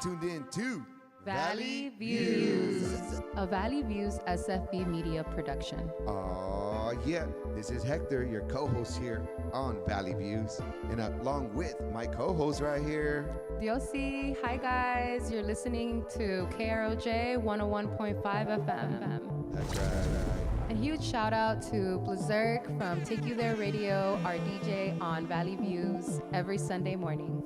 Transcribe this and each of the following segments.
tuned in to Valley Views, a Valley Views SFB media production. Yeah, this is Hector, your co-host here on Valley Views, and along with my co-host right here, Diosy, hi guys, you're listening to KROJ 101.5 FM. That's right. A huge shout out to Blaserk from Take You There Radio, our DJ on Valley Views every Sunday morning.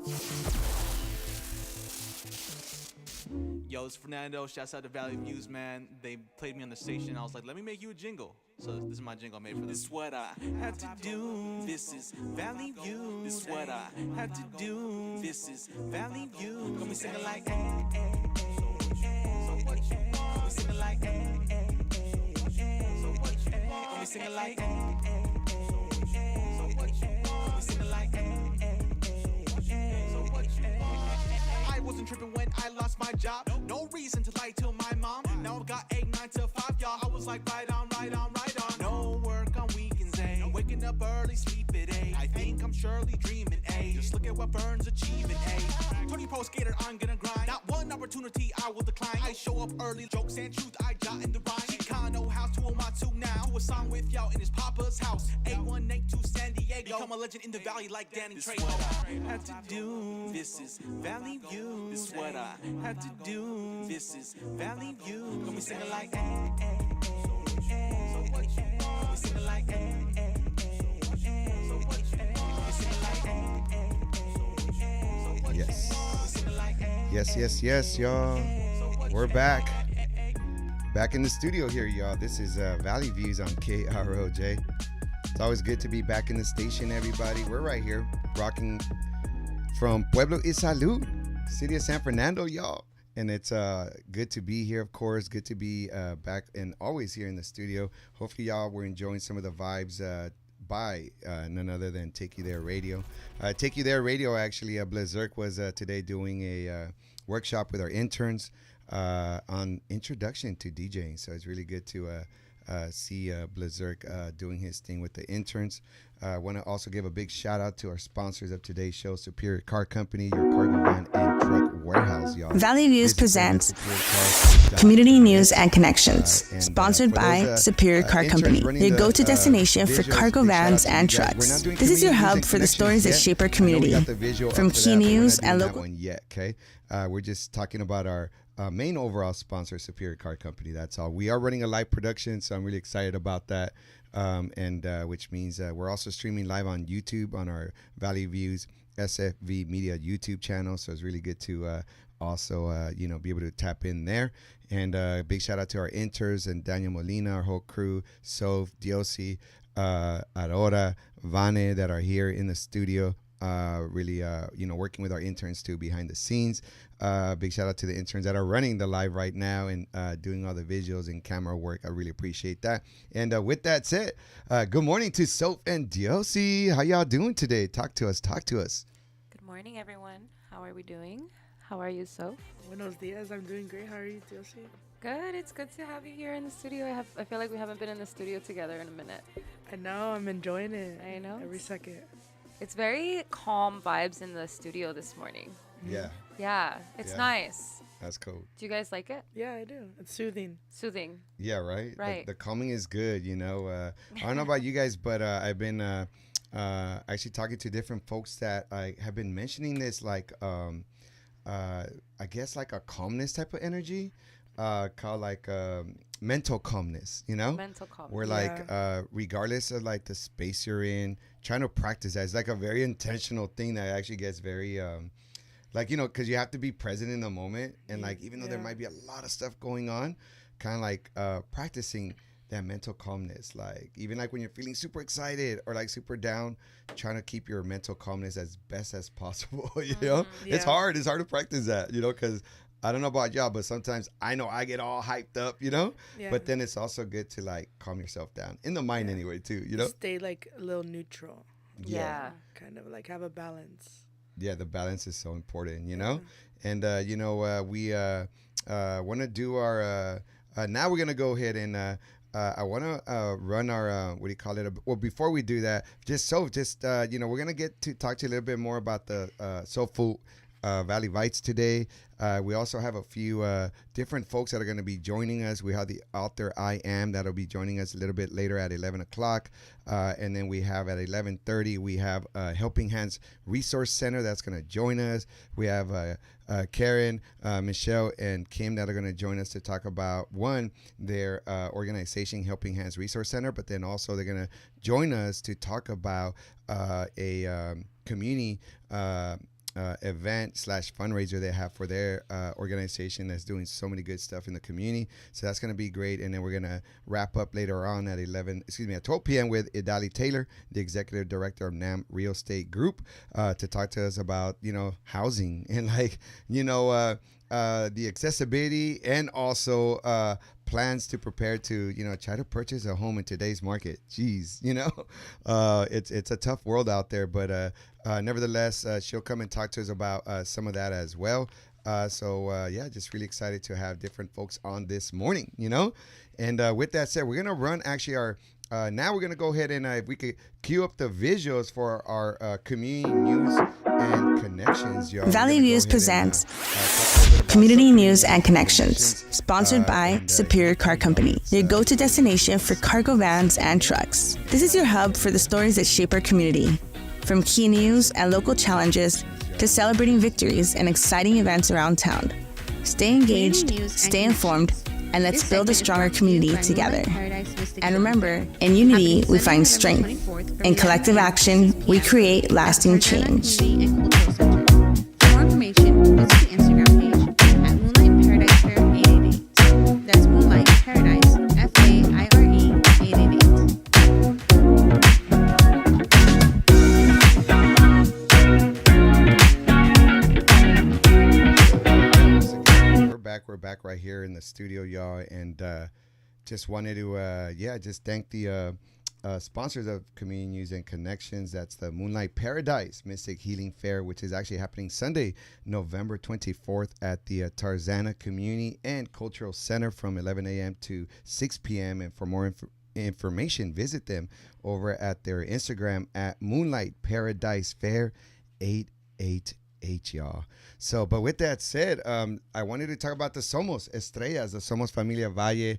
Yo, it's Fernando. Shouts out to Valley Views, man. They played me on the station. I was like, let me make you a jingle. So this is my jingle I made for them. This is what I had to do. This is Valley Views. This is what I had to do. This is Valley Views. Got me singing like, eh, eh, eh. So what you want? Got me singing like, eh, eh, eh. So what you want? Got me singing like, eh, eh, eh. So what you want? Got me singing like, eh, eh, eh. So what you want? I wasn't tripping when I lost my job. No reason to lie to my mom. Now I've got 8, 9 to 5, y'all. I was like, right on, right on, right on. No work on weekends, eh? Waking up early, sleep at 8. I think I'm surely dreaming, eh? Just look at what Burns achieving, eh? 20 pro skater, I'm gonna grind. Not one opportunity I will decline. I show up early, jokes and truth, I jot in the rhyme. Chicano house to Omatu now. To a song with y'all in his papa's house. 8182 San Diego. Become a legend in the valley like Danny Trejo. This is what I had to do. This is Valley Views. This is what I had to do. This is Valley Views. Got me singing like, eh, eh, eh. So what you want? Got me singing like, eh, eh, eh. So what you want? Got me singing like, eh, eh, eh. So what you want? Got me singing like, eh, Yes, y'all. We're back. Back in the studio here, y'all. This is Valley Views on KROJ. It's always good to be back in the station, everybody. We're right here, rocking from Pueblo y Salud, city of San Fernando, y'all. And it's good to be here, of course. Good to be back and always here in the studio. Hopefully, y'all were enjoying some of the vibes by none other than Take You There Radio. Take You There Radio, actually, Blaserk was today doing a workshop with our interns on introduction to DJing. So it's really good to see Blaserk doing his thing with the interns. I want to also give a big shout out to our sponsors of today's show, Superior Car Company, your cargo van and truck warehouse, y'all. Valley Views presents Community News and Connections, sponsored by Superior Car Company, your go-to destination for cargo vans and trucks. This is your hub for the stories that shape our community, from key news and local. We're just talking about our main overall sponsor, Superior Car Company. That's all. We are running a live production, so I'm really excited about that. Which means we're also streaming live on YouTube on our Valley Views SFV Media YouTube channel. So it's really good to also be able to tap in there. And big shout out to our interns and Daniel Molina, our whole crew, Soph, Diosy, Aurora, Vane, that are here in the studio. Really working with our interns too behind the scenes. Big shout out to the interns that are running the live right now and doing all the visuals and camera work. I really appreciate that. And with that said, good morning to Soph and Diosy. How y'all doing today? Talk to us. Good morning, everyone. How are we doing? How are you, Soph? Buenos dias. I'm doing great. How are you, Diosy? Good. It's good to have you here in the studio. I feel like we haven't been in the studio together in a minute. I know. I'm enjoying it. I know. Every second. It's very calm vibes in the studio this morning. Yeah, it's nice. That's cool. Do you guys like it? Yeah, I do. It's soothing. Yeah, right? Right. The calming is good, I don't know about you guys, but I've been actually talking to different folks that I have been mentioning this, like, I guess like a calmness type of energy, called like mental calmness, Mental calmness. Where like regardless of like the space you're in, trying to practice that. It's like a very intentional thing that actually gets very because you have to be present in the moment, and like even though there might be a lot of stuff going on, kind of like practicing that mental calmness, like even like when you're feeling super excited or like super down, trying to keep your mental calmness as best as possible. It's hard to practice that, because I don't know about y'all, but sometimes I know I get all hyped up, but then it's also good to like calm yourself down in the mind anyway too, Stay like a little neutral. Yeah. Kind of like have a balance. Yeah, the balance is so important, And we want to do our now we're going to go ahead and I want to run our what do you call it? Well, before we do that, we're going to get to talk to you a little bit more about the soul food Valley Vites today. We also have a few different folks that are going to be joining us. We have the author I Am that'll be joining us a little bit later at 11 o'clock. And then we have at 11:30, we have Helping Hands Resource Center that's going to join us. We have Karen, Michelle, and Kim that are going to join us to talk about, one, their organization, Helping Hands Resource Center, but then also they're going to join us to talk about a community event / fundraiser they have for their organization that's doing so many good stuff in the community. So that's going to be great. And then we're going to wrap up later on at 12 p.m. with Idali Taylor, the executive director of NAM Real Estate Group, to talk to us about, housing and the accessibility and also plans to prepare to try to purchase a home in today's market. Jeez, it's a tough world out there, but nevertheless, she'll come and talk to us about some of that as well. Just really excited to have different folks on this morning, and with that said, we're gonna run actually our now we're gonna go ahead and if we could cue up the visuals for our community news and connections, y'all. Valley Views presents Community News and Connections, sponsored by Superior Car Company, your go-to destination for cargo vans and trucks. This is your hub for the stories that shape our community. From key news and local challenges to celebrating victories and exciting events around town. Stay engaged, stay informed, and let's build a stronger community together. And remember, in unity, we find strength. In collective action, we create lasting change. For more information, visit the Instagram page at Moonlight Paradise Fair 888. That's Moonlight Paradise, FAIRE 888. We're back right here in the studio, y'all, and just wanted to just thank the sponsors of Community News and Connections. That's the Moonlight Paradise Mystic Healing Fair, which is actually happening Sunday, November 24th at the Tarzana Community and Cultural Center from 11 a.m. to 6 p.m. And for more information, visit them over at their Instagram at Moonlight Paradise Fair 888, y'all. So, but with that said, I wanted to talk about the Somos Estrellas. The Somos Familia Valle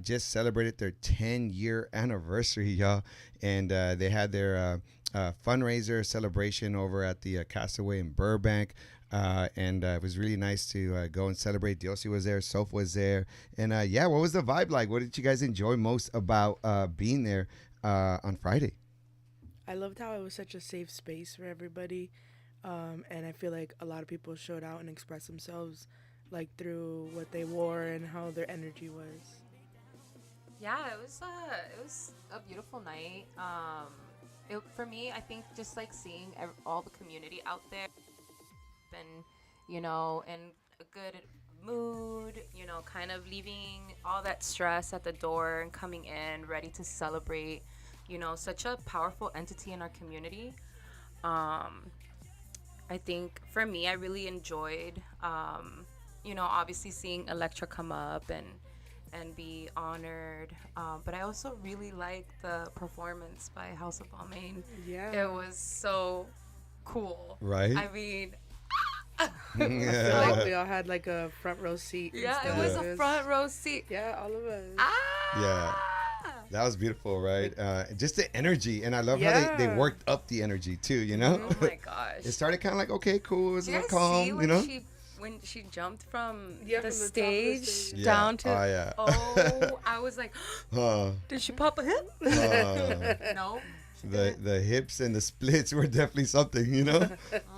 just celebrated their 10-year anniversary, y'all. And they had their fundraiser celebration over at the Castaway in Burbank. And it was really nice to go and celebrate. Diosy was there, Soph was there. And what was the vibe like? What did you guys enjoy most about being there on Friday? I loved how it was such a safe space for everybody. And I feel like a lot of people showed out and expressed themselves like through what they wore and how their energy was. Yeah, it was a beautiful night. For me, I think just like seeing all the community out there and, in a good mood, kind of leaving all that stress at the door and coming in ready to celebrate, such a powerful entity in our community. I think for me, I really enjoyed, obviously seeing Electra come up and be honored. But I also really liked the performance by House of Balmain. Yeah. It was so cool. Right. I mean, I feel like we all had like a front row seat. yeah, it was a front row seat. Yeah, all of us. Yeah. That was beautiful, right? Just the energy, and I love how they worked up the energy too. Oh my gosh! It started kind of like, okay, cool, it was a little Did calm, see when she jumped from the from the stage top down to I was like, did she pop a hip? No. The hips and the splits were definitely something,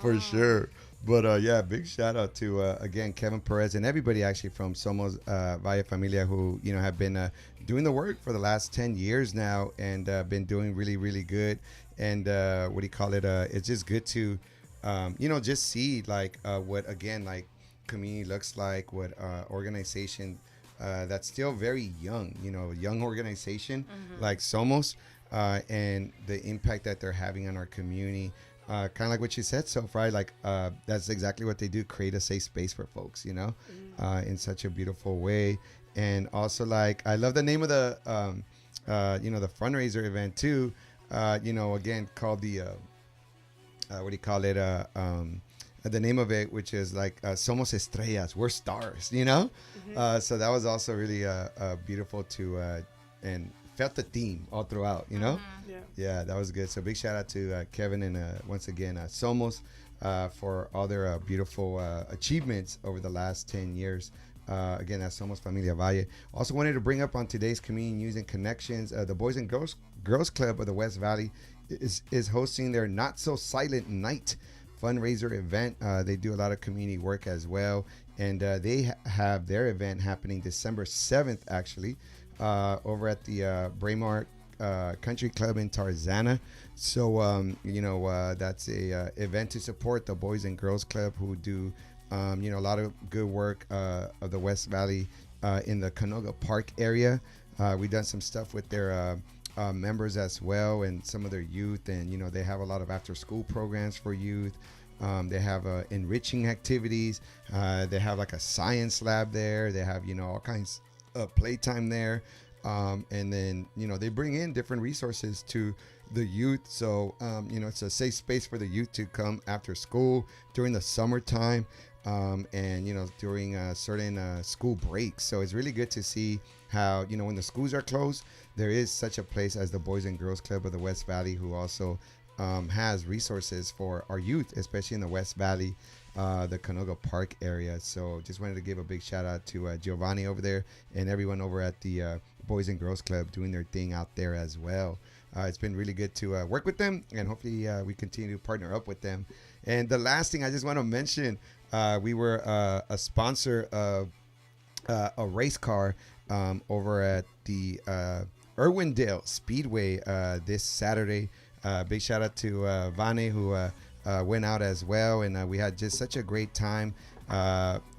for sure. But big shout out to again Kevin Perez and everybody actually from Somos Valle Familia who have been doing the work for the last 10 years now and been doing really, really good. And it's just good to just see like what again like community looks like, what organization that's still very young, young organization like Somos and the impact that they're having on our community. Kind of like what you said, Soph, right? Like that's exactly what they do, create a safe space for folks, in such a beautiful way. And also, like, I love the name of the, the fundraiser event too, again, called the, the name of it, which is like Somos Estrellas, we're stars, you know. So that was also really beautiful to and felt the theme all throughout, you know. Yeah, that was good. So big shout out to Kevin and once again Somos for all their beautiful achievements over the last 10 years. Again, that's Somos Familia Valle. Also wanted to bring up on today's community news and connections, the Boys and Girls Club of the West Valley is hosting their Not So Silent Night fundraiser event. They do a lot of community work as well, and they have their event happening December 7th actually over at the Braemar Country Club in Tarzana. So that's a event to support the Boys and Girls Club, who do a lot of good work of the West Valley in the Canoga Park area. We've done some stuff with their members as well, and some of their youth, and they have a lot of after school programs for youth. They have enriching activities. They have like a science lab there. They have all kinds of playtime there, and then they bring in different resources to the youth. So it's a safe space for the youth to come after school during the summertime, and during certain school breaks. So it's really good to see how when the schools are closed, there is such a place as the Boys and Girls Club of the West Valley, who also has resources for our youth, especially in the West Valley, the Canoga Park area. So just wanted to give a big shout out to Giovanni over there and everyone over at the Boys and Girls Club doing their thing out there as well. It's been really good to work with them, and hopefully we continue to partner up with them. And the last thing I just want to mention, we were a sponsor of a race car over at the Irwindale Speedway this Saturday. Big shout out to Vane, who went out as well, and we had just such a great time.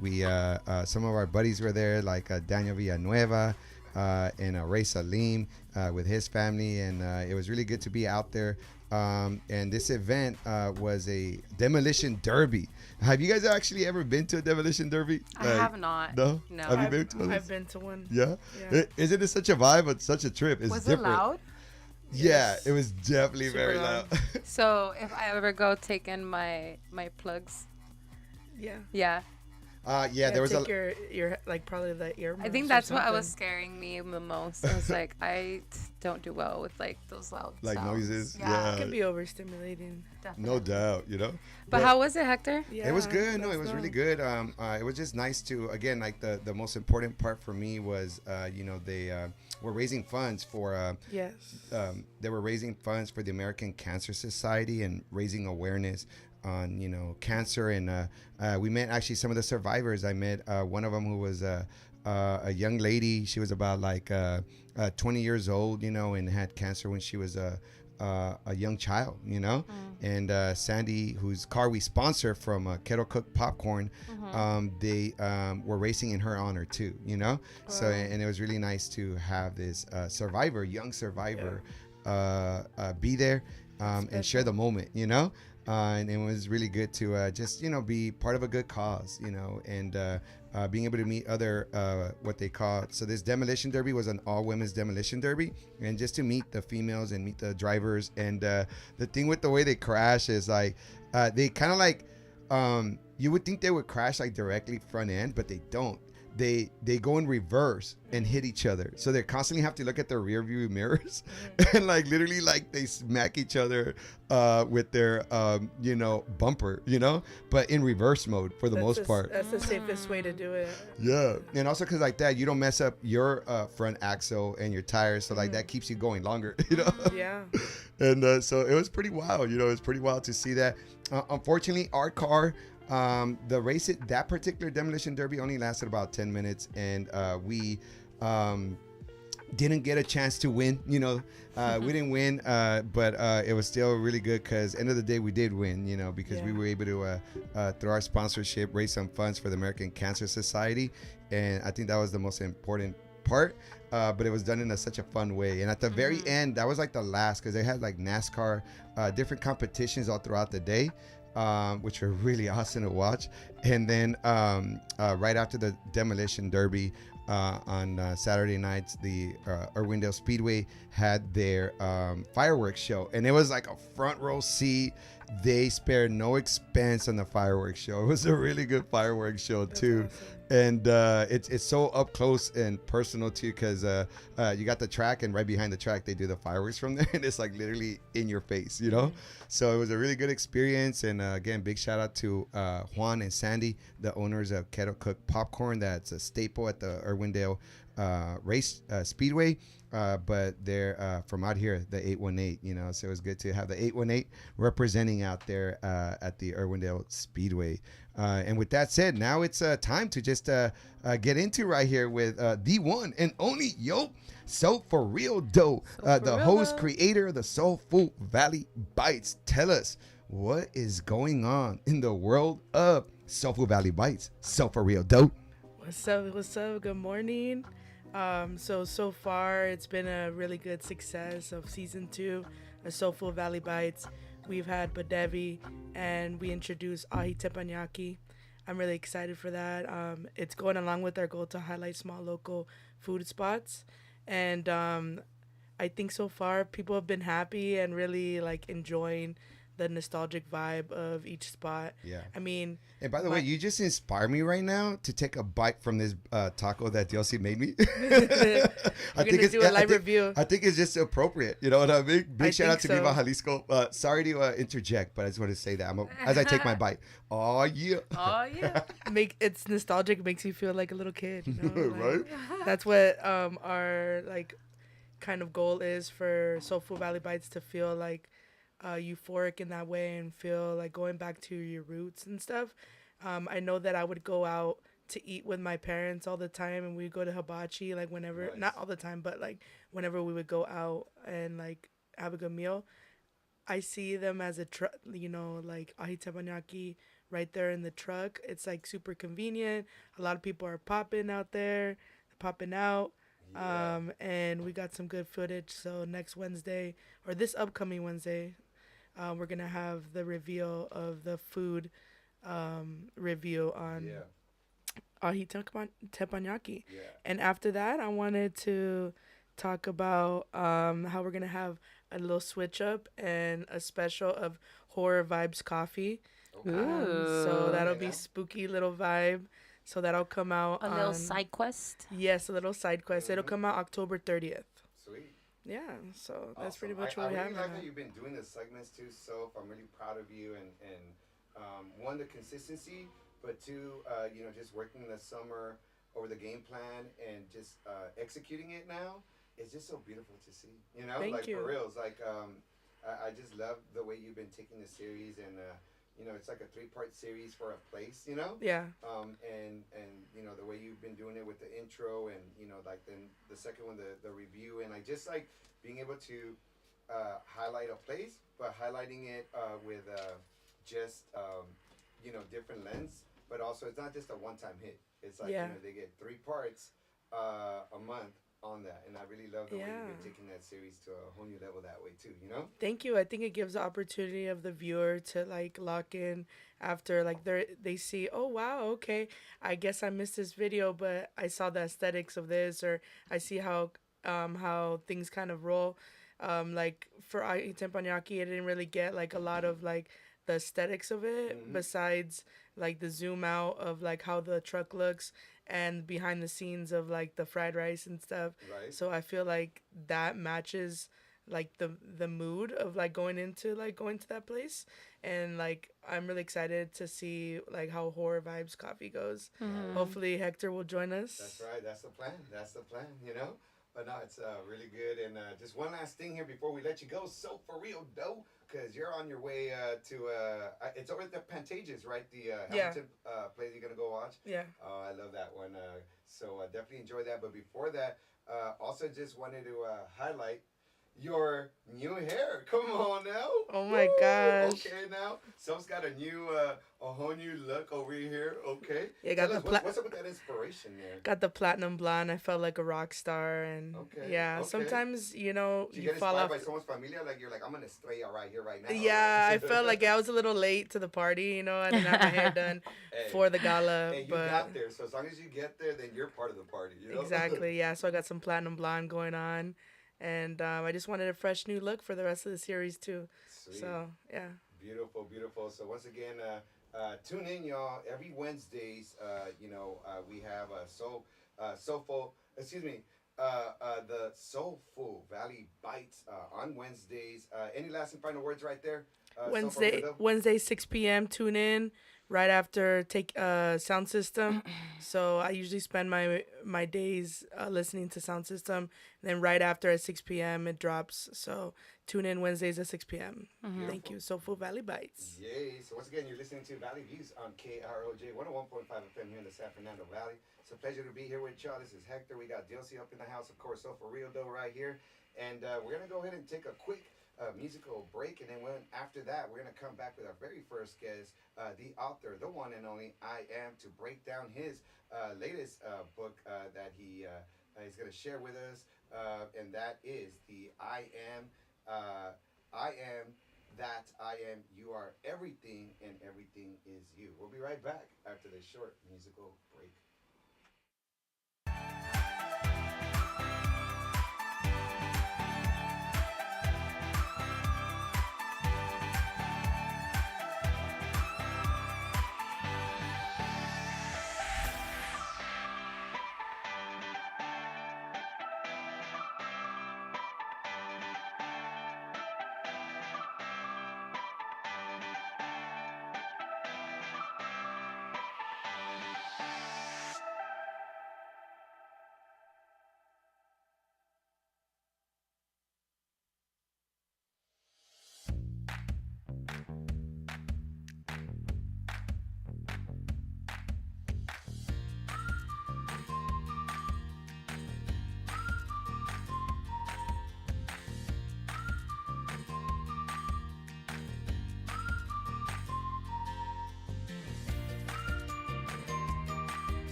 We some of our buddies were there, like Daniel Villanueva and Ray Salim with his family, and it was really good to be out there. And this event was a demolition derby. Have you guys actually ever been to a demolition derby? I have not. No? No. Have you been to one? I've been to one. Yeah? Isn't it such a vibe? It's such a trip. It's Was different. it loud? Yeah, it was definitely Super very loud. So if I ever go take in my plugs, Yeah. yeah. There was take your like probably the ear. I think that's what was scaring me the most. I was like, I don't do well with like those loud like sounds. noises. Yeah. It can be overstimulating. Definitely. No doubt, But how was it, Hector? Yeah, it was good. No, that's it was dope. really good. It was just nice to, again, like the most important part for me was, they were raising funds for, Yes. they were raising funds for the American Cancer Society and raising awareness on, cancer. And we met actually some of the survivors. I met one of them who was a young lady. She was about like 20 years old, and had cancer when she was a young child, and Sandy, whose car we sponsor from Kettle Cook Popcorn, they were racing in her honor too, So, and it was really nice to have this young survivor, be there and share the moment, and it was really good to just be part of a good cause, and being able to meet other what they call, so this demolition derby was an all women's demolition derby, and just to meet the females and meet the drivers. And the thing with the way they crash is like they kind of like you would think they would crash like directly front end, but they don't. They go in reverse and hit each other, so they constantly have to look at their rear view mirrors and like literally like they smack each other with their bumper, but in reverse mode for the most part. That's the safest way to do it. Yeah, and also because like that you don't mess up your front axle and your tires, so like that keeps you going longer, Yeah. And so it was pretty wild, it was pretty wild to see that. Unfortunately, our car, the race, that particular demolition derby only lasted about 10 minutes, and we didn't get a chance to win. We didn't win, but it was still really good because end of the day we did win, because we were able to through our sponsorship raise some funds for the American Cancer Society, and I think that was the most important part. But it was done in such a fun way, and at the very end, that was like the last, because they had like NASCAR, different competitions all throughout the day, which were really awesome to watch. And then right after the demolition derby on Saturday nights, the Irwindale Speedway had their fireworks show, and it was like a front row seat, they spared no expense on the fireworks show. It was a really good fireworks show too. Awesome. And it's so up close and personal too, because you got the track, and right behind the track they do the fireworks from there, and it's like literally in your face, you know. Mm-hmm. So it was a really good experience. And again, big shout out to Juan and Sandy, the owners of Kettle Cook Popcorn. That's a staple at the Irwindale race speedway. But they're from out here, the 818, you know, so it was good to have the 818 representing out there at the Irwindale Speedway. And with that said, now it's time to just get into right here with the one and only, So For Real Dough, the host, creator of the Soulful Valley Bites. Tell us, what is going on in the world of Soulful Valley Bites? So For Real Dough. What's up? What's up? Good morning. So far it's been a really good success of season 2 of Soulful Valley Bites. We've had Badevi, and we introduced Ahi Teppanyaki. I'm really excited for that. It's going along with our goal to highlight small local food spots, and I think so far people have been happy and really like enjoying the nostalgic vibe of each spot. Yeah. I mean, and by the way, you just inspire me right now to take a bite from this taco that Diosy made me. We're gonna do a live review. I think it's just appropriate. You know what I mean? Big shout out to think so. Viva Jalisco. Sorry to interject, but I just want to say that as I take my bite. Oh yeah. Oh yeah. It's nostalgic. Makes you feel like a little kid. You know? Right? That's what our like kind of goal is for Soulful Valley Bites, to feel like euphoric in that way and feel like going back to your roots and stuff. I know that I would go out to eat with my parents all the time, and we'd go to hibachi like whenever, Nice. not all the time, but like whenever we would go out and like have a good meal. I see them as a like ahi teppanyaki right there in the truck. It's like super convenient. A lot of people are popping out there, popping out. And we got some good footage. So next Wednesday, or this upcoming Wednesday, we're gonna have the reveal of the food review on ahi teppanyaki. Yeah. And after that, I wanted to talk about how we're gonna have a little switch up and a special of Horror Vibes Coffee. So that'll be spooky little vibe. So that'll come out A little side quest. Yes, a little side quest. It'll come out October 30th. Sweet. Yeah, so that's Awesome. pretty much I what we really have. like Right how now. you've been doing the segments too, so I'm really proud of you, and one, the consistency, but two, just working the summer over the game plan and just executing it now. It's just so beautiful to see, Thank like you. for real. It's like I just love the way you've been taking the series, and it's like a 3-part series for a place, Yeah. and the way you've been doing it with the intro, and like then the second one, the review, and I just like being able to highlight a place, but highlighting it with just different lens, but also it's not just a one-time hit. It's like they get 3 parts a month on that, and I really love the way you've been taking that series to a whole new level that way too. Thank you. I think it gives the opportunity of the viewer to like lock in after like they see, oh wow, okay, I guess I missed this video, but I saw the aesthetics of this, or I see how things kind of roll. Like for ahi teppanyaki, I didn't really get like a lot of like the aesthetics of it, besides like the zoom out of like how the truck looks and behind the scenes of like the fried rice and stuff. Right. So I feel like that matches like the mood of like going to that place, and like I'm really excited to see like how Horror Vibes Coffee goes. Hopefully Hector will join us. That's right. That's the plan. But no, it's really good. And just one last thing here before we let you go. So for real, though, because you're on your way to it's over at the Pantages, right? The Hamilton play that you're gonna go watch. Yeah. Oh, I love that one. So definitely enjoy that. But before that, also just wanted to highlight your new hair. Come on now. Oh my gosh. Okay now. So's got a whole new look over here. Okay. Yeah, got Tell us, the what's up with that inspiration there? Got the platinum blonde. I felt like a rock star, and Okay. sometimes Did you you get fall inspired off. by someone's familia? Like you're like, I'm gonna stray out right here right now. Yeah, I felt like I was a little late to the party. I didn't have my hair done for the gala, Hey, you but got there, so as long as you get there, then you're part of the party. exactly, yeah. So I got some platinum blonde going on, and I just wanted a fresh new look for the rest of the series too. Sweet. So yeah. Beautiful, beautiful. So once again, tune in, y'all. Every Wednesdays, we have soulful. Excuse me. The Soulful Valley Bites on Wednesdays. Any last and final words right there? Wednesday 6 p.m. Tune in right after take sound system. So I usually spend my days listening to sound system. And then right after at 6 p.m. it drops. So tune in Wednesdays at 6 p.m. Thank you. Soulful Valley Bites. Yay. So once again, you're listening to Valley Views on KROJ 101.5 FM here in the San Fernando Valley. It's a pleasure to be here with y'all. This is Hector. We got Diosy up in the house, of course, so for real though right here. And we're going to go ahead and take a quick musical break, and then after that we're going to come back with our very first guest, the author, the one and only I Am, to break down his latest book that he's going to share with us, and that is the I Am That I Am You Are Everything and Everything Is You. We'll be right back after this short musical break.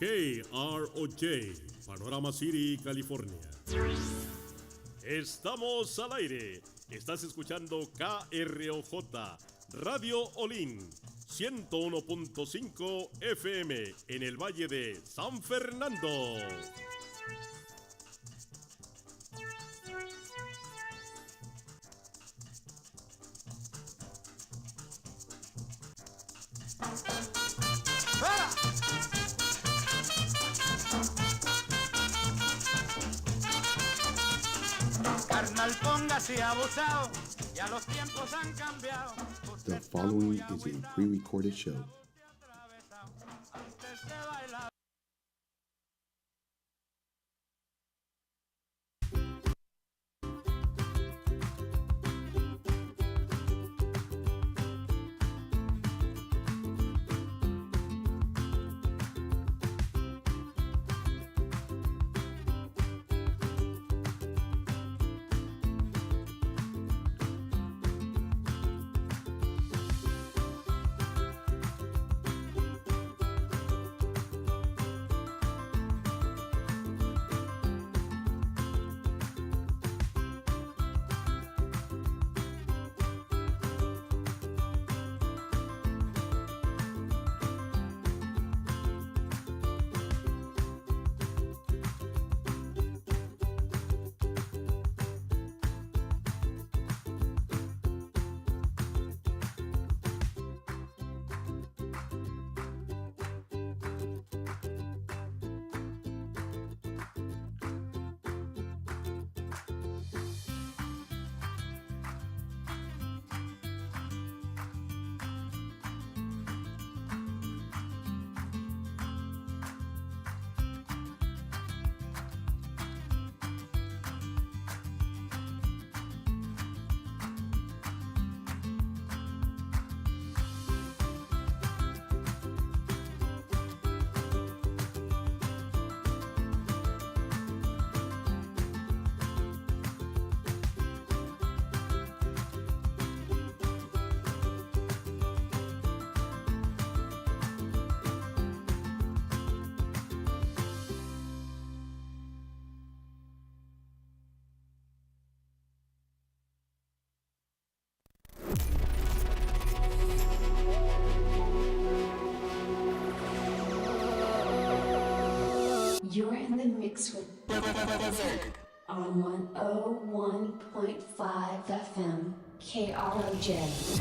KROJ, Panorama City, California. Estamos al aire. Estás escuchando KROJ, Radio Olin, 101.5 FM en el Valle de San Fernando. The following is a pre-recorded show. You're in the mix with Blaserk on 101.5 FM KROJ.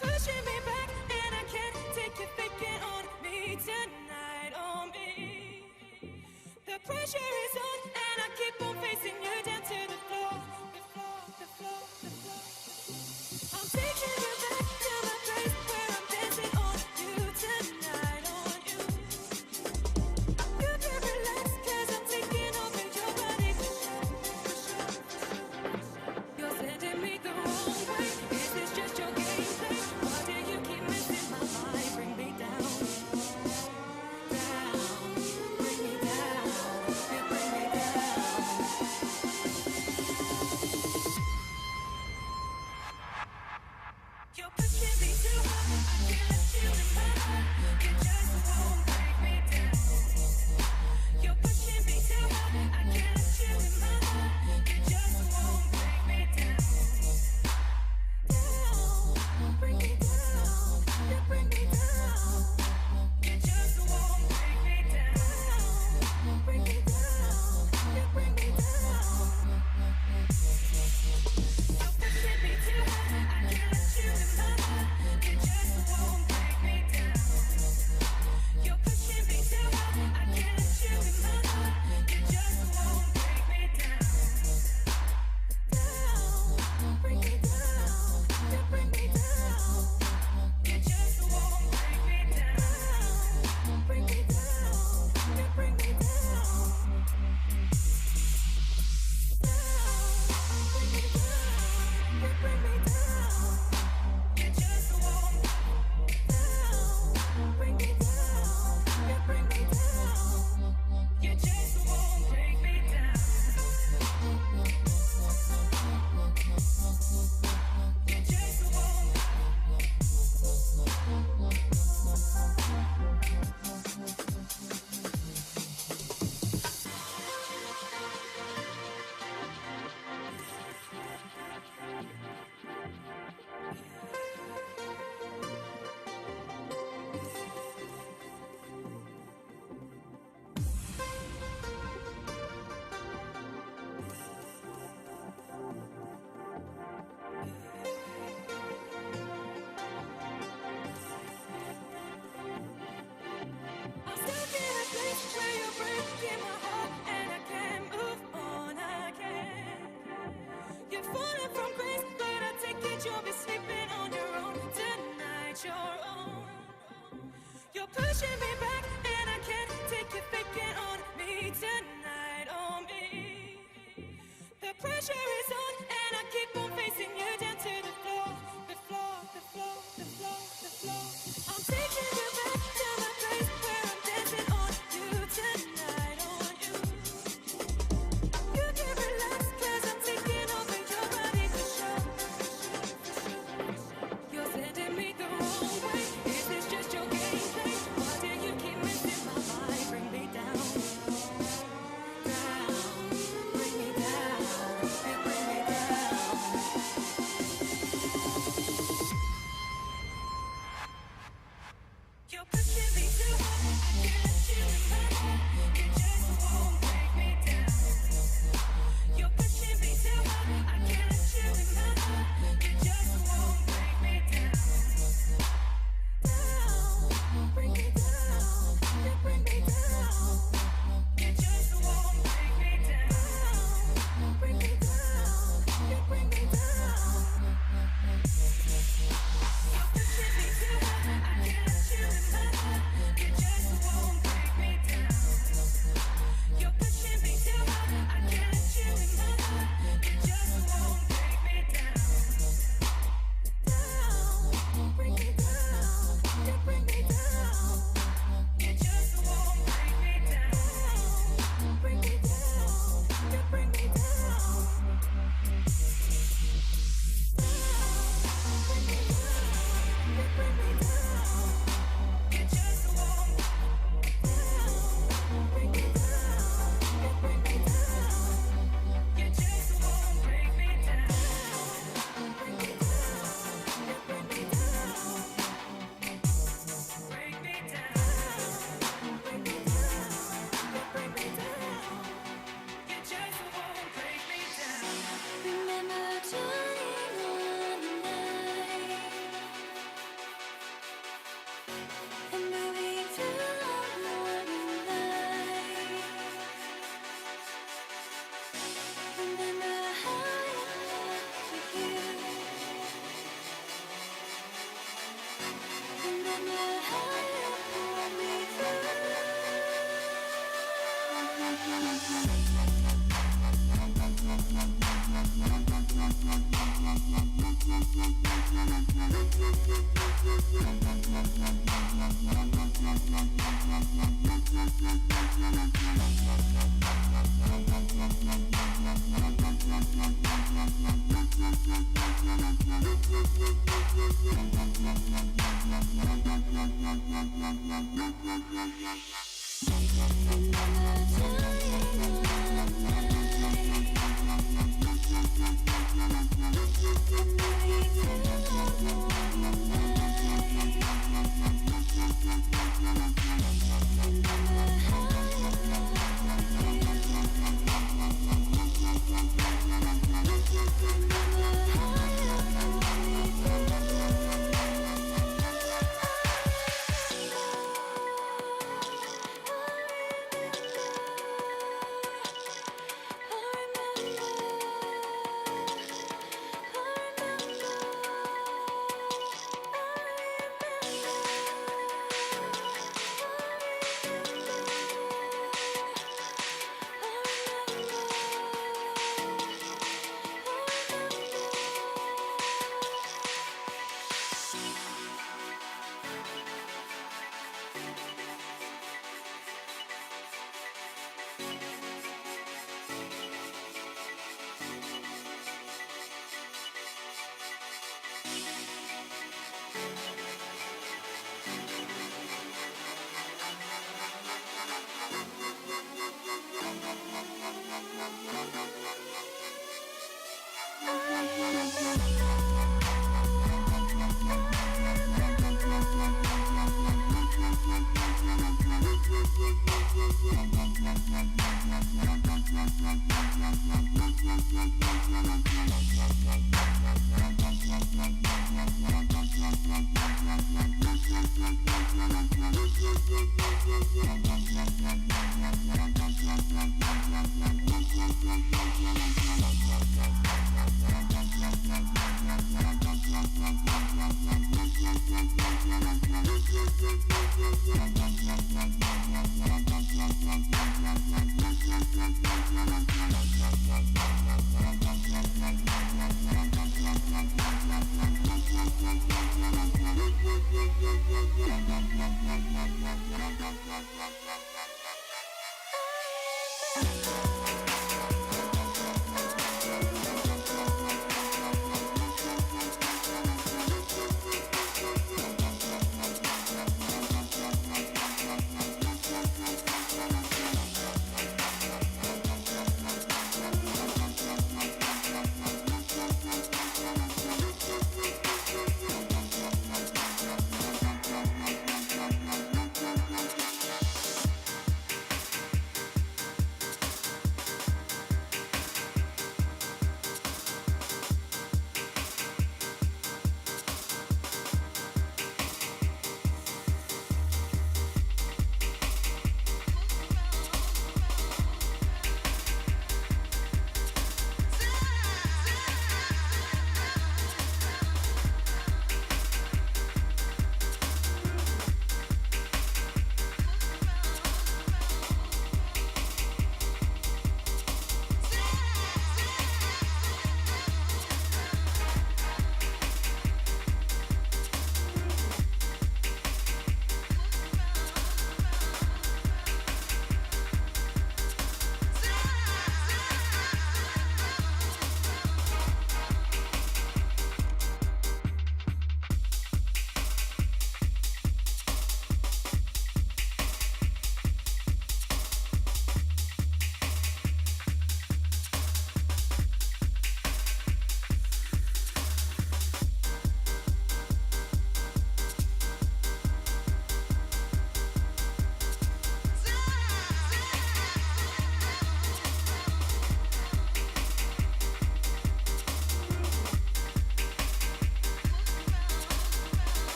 Pushing me back and I can't take you thinking on me tonight, on me. The pressure is on and I keep on facing you down to the floor, the floor, the floor, the floor. I'm taking you back to the place where I'm dancing on you tonight, on you. You can relax cause I'm taking over your body for sure, for sure, for sure. You're sending me the wrong way. Is this just your game? Bring me down, down, bring me down.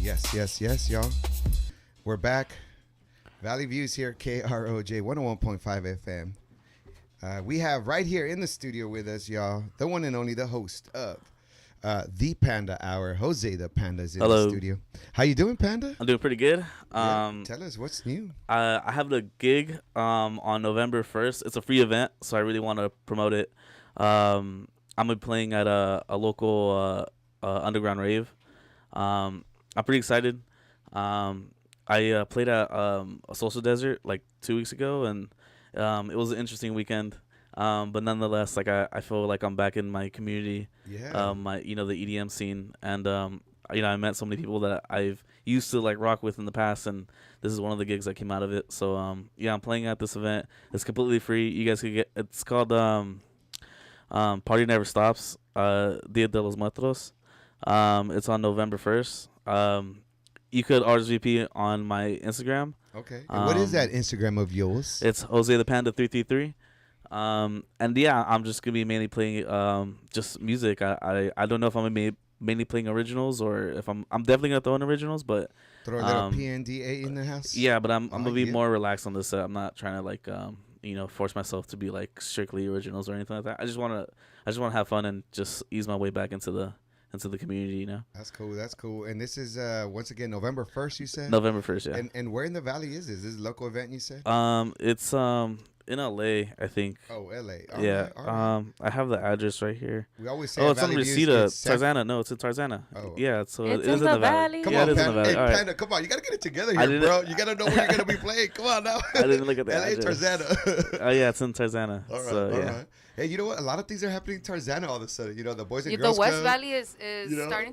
Yes, y'all. We're back. Valley Views here, KROJ 101.5 FM. We have right here in the studio with us, y'all, the one and only, the host of the Panda Hour, Jose the Panda is in Hello. the studio. How you doing, Panda? I'm doing pretty good. Tell us what's new. I have the gig on November 1st. It's a free event, so I really want to promote it. I'm gonna be playing at a local underground rave. I'm pretty excited. I played at a Social Desert like 2 weeks ago, and it was an interesting weekend. But nonetheless, like I feel like I'm back in my community. Yeah. My the EDM scene, and I met so many people that I've used to like rock with in the past, and this is one of the gigs that came out of it. So I'm playing at this event. It's completely free. You guys could get. It's called Party Never Stops. Dia de los Muertos. It's on November 1st. You could RSVP on my Instagram. Okay. And what is that Instagram of yours? It's Jose the Panda 333. And yeah, I'm just gonna be mainly playing just music. I don't know if I'm gonna be mainly playing originals or if I'm definitely gonna throw in originals, but Throw a little PNDA in the house. yeah, but I'm gonna be yeah. more relaxed on this set. I'm not trying to like force myself to be like strictly originals or anything like that. I just wanna have fun and just ease my way back into the community, That's cool. And this is once again November 1st, you said? November 1st, yeah. And where in the valley is this? Is this a local event, you said? It's in LA, I think. Oh, LA. Yeah. All right. I have the address right here. We always say it's on Valley Views Reseda, gets San- Tarzana. No, it's in Tarzana. Oh. Yeah, so It's it is in in the the valley. valley. Come Yeah, on, it is in the Panda. valley. Hey, All right. Panda, come on. You got to get it together I here, didn't- bro. You got to know where you're going to be playing. Come on now. I didn't look at the LA address. Tarzana. Oh yeah, it's in Tarzana. All right, so, all yeah. right. Hey, you know what? A lot of things are happening in Tarzana all of a sudden. The Boys and The Girls West Club. Valley is you know? starting